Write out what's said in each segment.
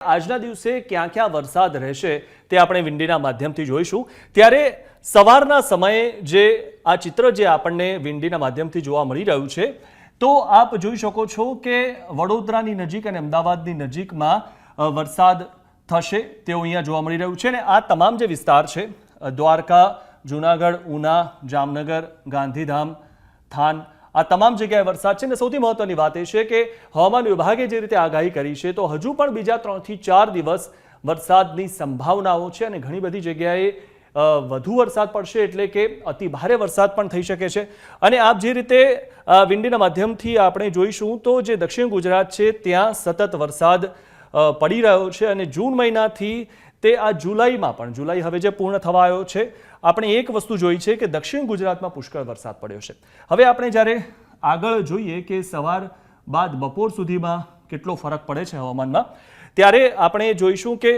આજના દિવસે ક્યાં ક્યાં વરસાદ રહેશે તે આપણે વિંડીના માધ્યમથી જોઈશું। ત્યારે સવારના સમયે જે આ ચિત્ર જે આપણને વિંડીના માધ્યમથી જોવા મળી રહ્યું છે, તો આપ જોઈ શકો છો કે વડોદરાની નજીક અને અમદાવાદની નજીકમાં વરસાદ થશે તેવું અહીંયા જોવા મળી રહ્યું છે। અને આ તમામ જે વિસ્તાર છે, દ્વારકા, જૂનાગઢ, ઉના, જામનગર, ગાંધીધામ, થાન, આ તમામ જગ્યાએ વરસાદ છે। અને સૌથી મહત્વની વાત એ છે કે હવામાન વિભાગે જે રીતે આગાહી કરી છે, તો હજુ પણ બીજા 3 થી 4 દિવસ વરસાદની સંભાવનાઓ છે અને ઘણી બધી જગ્યાએ વધુ વરસાદ પડશે, એટલે કે અતિ ભારે વરસાદ પણ થઈ શકે છે। અને આપ જે રીતે વિંડીના માધ્યમથી આપણે જોઈશું, તો જે દક્ષિણ ગુજરાત છે ત્યાં સતત વરસાદ પડી રહ્યો છે અને જૂન મહિનાથી તે આ જુલાઈમાં પણ, જુલાઈ હવે જે પૂર્ણ થવા આવ્યો છે, આપણે એક વસ્તુ જોઈ છે કે દક્ષિણ ગુજરાતમાં પુષ્કળ વરસાદ પડ્યો છે। હવે આપણે જ્યારે આગળ જોઈએ કે સવાર બાદ બપોર સુધીમાં કેટલો ફરક પડે છે હવામાનમાં, ત્યારે આપણે જોઈશું કે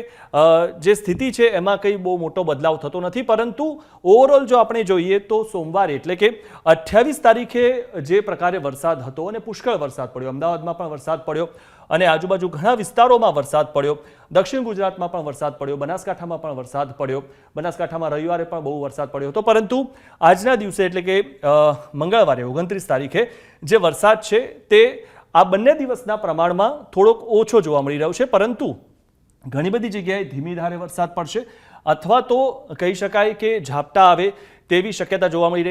જે સ્થિતિ છે એમાં કંઈ બહુ મોટો બદલાવ થતો નથી, પરંતુ ઓવરઓલ જો આપણે જોઈએ તો સોમવારે એટલે કે 28 તારીખે જે પ્રકારે વરસાદ હતો અને પુષ્કળ વરસાદ પડ્યો, અમદાવાદમાં પણ વરસાદ પડ્યો અને આજુબાજુ ઘણા વિસ્તારોમાં વરસાદ પડ્યો, દક્ષિણ ગુજરાતમાં પણ વરસાદ પડ્યો, બનાસકાંઠામાં પણ વરસાદ પડ્યો, બનાસકાંઠામાં રવિવારે પણ બહુ વરસાદ પડ્યો હતો, પરંતુ આજના દિવસે એટલે કે મંગળવારે 29 તારીખે જે વરસાદ છે તે આ બંને દિવસના પ્રમાણમાં થોડોક ઓછો જોવા મળી રહ્યો છે, પરંતુ ઘણી બધી જગ્યાએ ધીમી ધારે વરસાદ પડશે અથવા તો કહી શકાય કે ઝાપટા આવે તેવી શક્યતા જોવા મળી રહી છે।